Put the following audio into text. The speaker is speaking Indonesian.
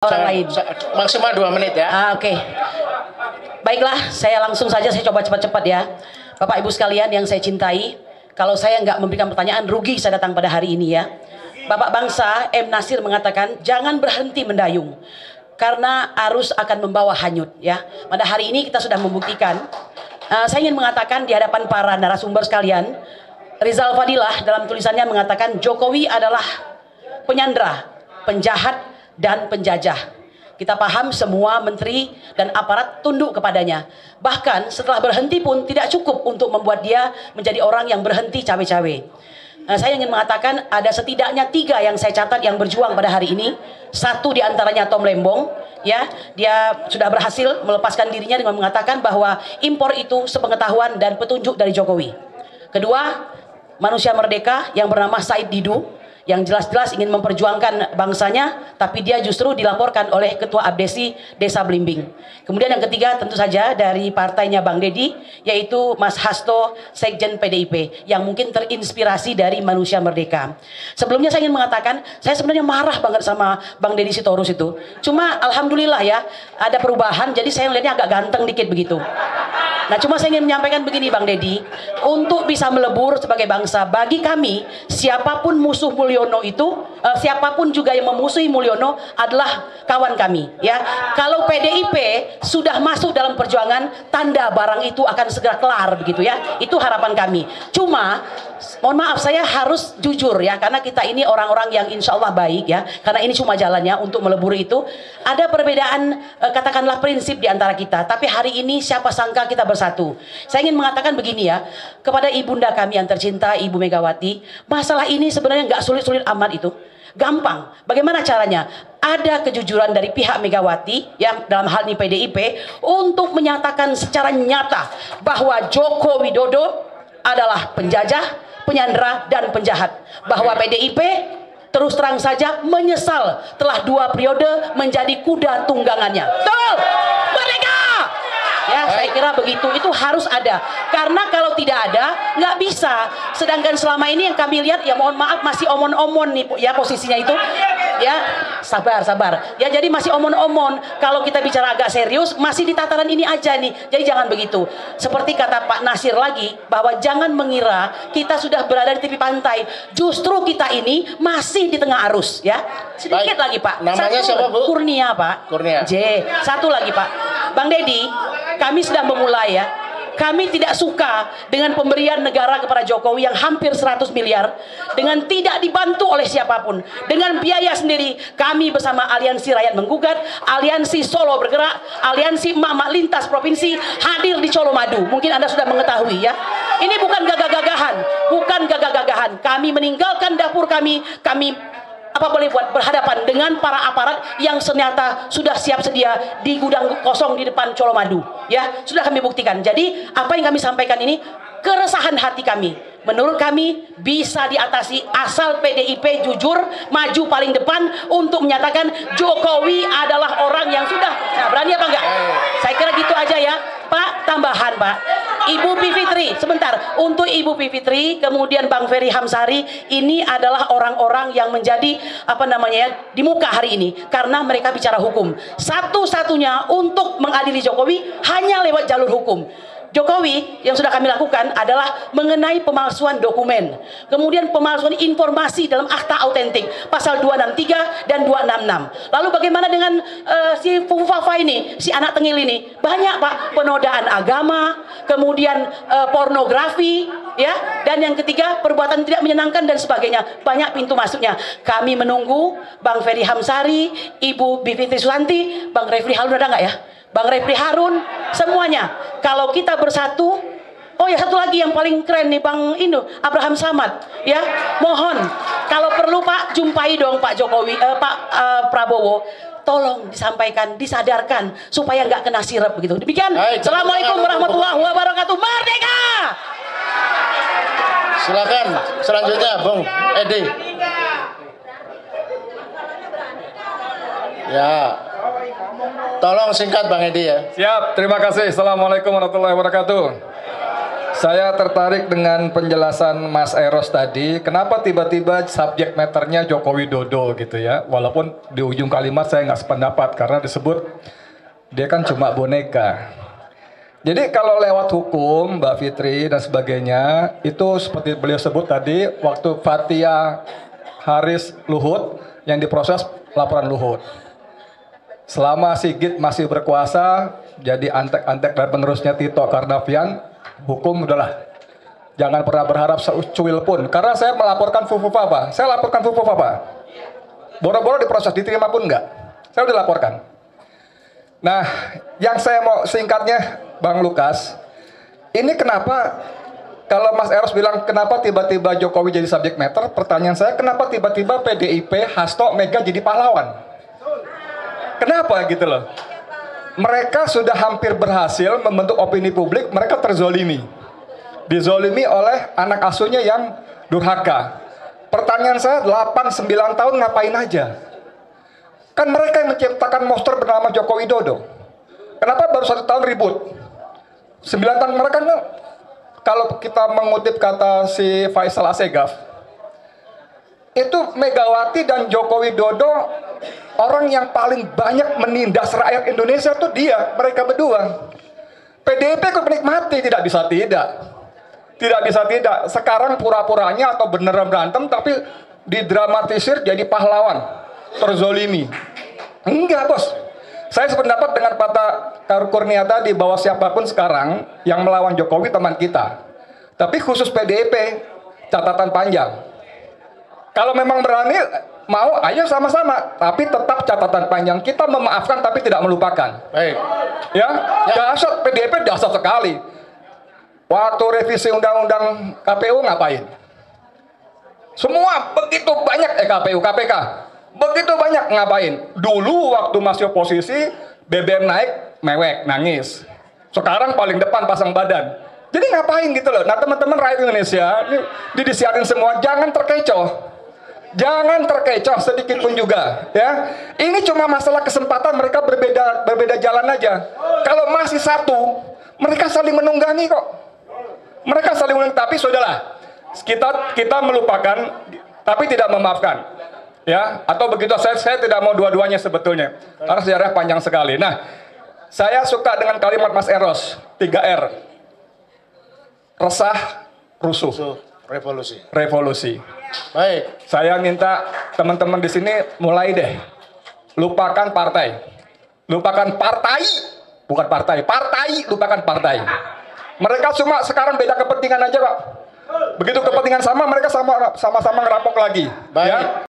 orang lain. Maksimal 2 menit ya. Oke. Baiklah, saya langsung saja, saya coba cepat-cepat ya. Bapak Ibu sekalian yang saya cintai, kalau saya nggak memberikan pertanyaan, rugi saya datang pada hari ini ya. Bapak bangsa M. Nasir mengatakan, jangan berhenti mendayung, karena arus akan membawa hanyut ya. Pada hari ini kita sudah membuktikan. Saya ingin mengatakan di hadapan para narasumber sekalian, Rizal Fadilah dalam tulisannya mengatakan Jokowi adalah penyandra, penjahat, dan penjajah. Kita paham semua menteri dan aparat tunduk kepadanya. Bahkan setelah berhenti pun tidak cukup untuk membuat dia menjadi orang yang berhenti cawe-cawe. Saya ingin mengatakan ada setidaknya 3 yang saya catat yang berjuang pada hari ini. Satu diantaranya Tom Lembong, ya, dia sudah berhasil melepaskan dirinya dengan mengatakan bahwa impor itu sepengetahuan dan petunjuk dari Jokowi. Kedua, manusia merdeka yang bernama Said Didu, yang jelas-jelas ingin memperjuangkan bangsanya, tapi dia justru dilaporkan oleh Ketua Abdesi Desa Blimbing. Kemudian yang ketiga tentu saja dari partainya Bang Deddy, yaitu Mas Hasto, Sekjen PDIP, yang mungkin terinspirasi dari manusia merdeka. Sebelumnya saya ingin mengatakan, saya sebenarnya marah banget sama Bang Deddy Sitorus itu. Cuma alhamdulillah ya, ada perubahan, jadi saya melihatnya agak ganteng dikit begitu. Nah, cuma saya ingin menyampaikan begini Bang Deddy, untuk bisa melebur sebagai bangsa, bagi kami, siapapun musuh Mulyono itu, siapapun juga yang memusuhi Mulyono adalah kawan kami ya. Kalau PDIP sudah masuk dalam perjuangan, tanda barang itu akan segera kelar begitu ya. Itu harapan kami. Cuma mohon maaf, saya harus jujur ya, karena kita ini orang-orang yang insya Allah baik ya, karena ini cuma jalannya untuk melebur itu. Ada perbedaan katakanlah prinsip di antara kita, tapi hari ini siapa sangka kita bersatu. Saya ingin mengatakan begini ya, kepada ibunda kami yang tercinta, Ibu Megawati, masalah ini sebenarnya nggak sulit-sulit amat itu. Gampang. Bagaimana caranya? Ada kejujuran dari pihak Megawati yang dalam hal ini PDIP untuk menyatakan secara nyata bahwa Joko Widodo adalah penjajah, penyandera, dan penjahat. Bahwa PDIP terus terang saja menyesal telah 2 periode menjadi kuda tunggangannya. Betul! Merdeka! Ya, saya kira begitu, itu harus ada. Karena kalau tidak ada, nggak bisa. Sedangkan selama ini yang kami lihat, ya mohon maaf, masih omon-omon nih ya posisinya itu. Ya, sabar. Ya, jadi masih omon-omon. Kalau kita bicara agak serius, masih di tataran ini aja nih. Jadi jangan begitu. Seperti kata Pak Nasir lagi, bahwa jangan mengira kita sudah berada di tepi pantai. Justru kita ini masih di tengah arus, ya. Sedikit lagi, Pak. Namanya siapa, Bu? Kurnia, Pak. Kurnia. J. Satu lagi, Pak. Bang Deddy, kami sedang memulai ya. Kami tidak suka dengan pemberian negara kepada Jokowi yang hampir 100 miliar dengan tidak dibantu oleh siapapun, dengan biaya sendiri. Kami bersama Aliansi Rakyat Menggugat, Aliansi Solo Bergerak, Aliansi Emak-Emak Lintas Provinsi hadir di Colomadu. Mungkin Anda sudah mengetahui ya. Ini bukan gagah-gagahan, bukan gagah-gagahan. Kami meninggalkan dapur kami apa boleh buat berhadapan dengan para aparat yang ternyata sudah siap sedia di gudang kosong di depan Colomadu ya, sudah kami buktikan. Jadi apa yang kami sampaikan ini keresahan hati kami, menurut kami bisa diatasi asal PDIP jujur maju paling depan untuk menyatakan Jokowi adalah orang yang sudah, nah, berani apa enggak? Saya kira gitu aja ya Pak. Tambahan Pak, Ibu Bivitri, sebentar, untuk Ibu Bivitri, kemudian Bang Ferry Hamsari, ini adalah orang-orang yang menjadi apa namanya ya, di muka hari ini karena mereka bicara hukum. Satu-satunya untuk mengadili Jokowi hanya lewat jalur hukum. Jokowi yang sudah kami lakukan adalah mengenai pemalsuan dokumen, kemudian pemalsuan informasi dalam akta autentik pasal 263 dan 266. Lalu bagaimana dengan si Fufafa ini, si anak tengil ini? Banyak Pak, penodaan agama, kemudian pornografi ya, dan yang ketiga perbuatan tidak menyenangkan dan sebagainya. Banyak pintu masuknya. Kami menunggu Bang Ferry Hamsari, Ibu Bivitri Susanti, Bang Refli Harun, ada nggak ya? Bang Refli Harun, semuanya. Kalau kita bersatu, oh ya satu lagi yang paling keren nih Bang Abraham Samad, ya. Mohon kalau perlu Pak jumpai dong Pak Jokowi, Pak Prabowo. Tolong disampaikan, disadarkan supaya nggak kena sirep begitu. Demikian. Assalamualaikum warahmatullahi wabarakatuh. Merdeka! Silakan selanjutnya Bung Edi. Ya. Tolong singkat Bang Edi ya. Siap, terima kasih. Assalamualaikum warahmatullahi wabarakatuh. Saya tertarik dengan penjelasan Mas Eros tadi. Kenapa tiba-tiba subjek matternya Joko Widodo gitu ya? Walaupun di ujung kalimat saya nggak sependapat karena disebut dia kan cuma boneka. Jadi kalau lewat hukum, Mbak Fitri dan sebagainya, itu seperti beliau sebut tadi, waktu Fathia Haris Luhut yang diproses laporan Luhut. Selama Sigit masih berkuasa, jadi antek-antek dan penerusnya Tito Karnavian, hukum udahlah. Jangan pernah berharap secuil pun. Karena saya melaporkan Fufufa, Pak. Saya laporkan Fufufa, Pak. Boro-boro diproses, diterima pun enggak. Saya udah laporkan. Nah, yang saya mau singkatnya, Bang Lukas, ini kenapa kalau Mas Eros bilang kenapa tiba-tiba Jokowi jadi subject matter, pertanyaan saya kenapa tiba-tiba PDIP, Hasto, Mega jadi pahlawan? Kenapa gitu loh? Mereka sudah hampir berhasil membentuk opini publik, mereka terzolimi. Dizolimi oleh anak asuhnya yang durhaka. Pertanyaan saya, 8-9 tahun ngapain aja? Kan mereka yang menciptakan monster bernama Joko Widodo. Kenapa baru 1 tahun ribut? 9 tahun mereka kan, kalau kita mengutip kata si Faisal Assegaf, itu Megawati dan Joko Widodo orang yang paling banyak menindas rakyat Indonesia tuh dia, mereka berdua. PDIP kok menikmati, tidak bisa tidak. Tidak bisa tidak. Sekarang pura-puranya atau beneran berantem tapi didramatisir jadi pahlawan, terzolimi. Enggak, Bos. Saya sependapat dengan Pak Kurnia tadi bahwa siapapun sekarang yang melawan Jokowi teman kita. Tapi khusus PDIP, catatan panjang. Kalau memang berani, mau, ayo sama-sama. Tapi tetap catatan panjang. Kita memaafkan tapi tidak melupakan. Baik. Ya, dasar PDIP dasar sekali. Waktu revisi undang-undang KPU ngapain? Semua begitu banyak KPU, KPK. Begitu banyak ngapain? Dulu waktu masih oposisi, BBM naik, mewek, nangis. Sekarang paling depan pasang badan. Jadi ngapain gitu loh. Nah teman-teman rakyat Indonesia, ini disiarin semua, jangan terkecoh. Jangan terkecoh sedikit pun juga, ya. Ini cuma masalah kesempatan, mereka berbeda jalan aja. Kalau masih satu, mereka saling menunggangi kok. Mereka saling menunggangi, tapi sudahlah. Kita melupakan, tapi tidak memaafkan. Ya, atau begitu saya tidak mau dua-duanya sebetulnya. Karena sejarah panjang sekali. Nah, saya suka dengan kalimat Mas Eros, 3R. Resah, rusuh. Revolusi. Revolusi. Baik. Saya minta teman-teman di sini mulai deh. Lupakan partai. Lupakan partai. Bukan partai. Partai, lupakan partai. Mereka cuma sekarang beda kepentingan aja, Pak. Begitu kepentingan sama, mereka sama-sama ngerampok lagi. Baik. Ya.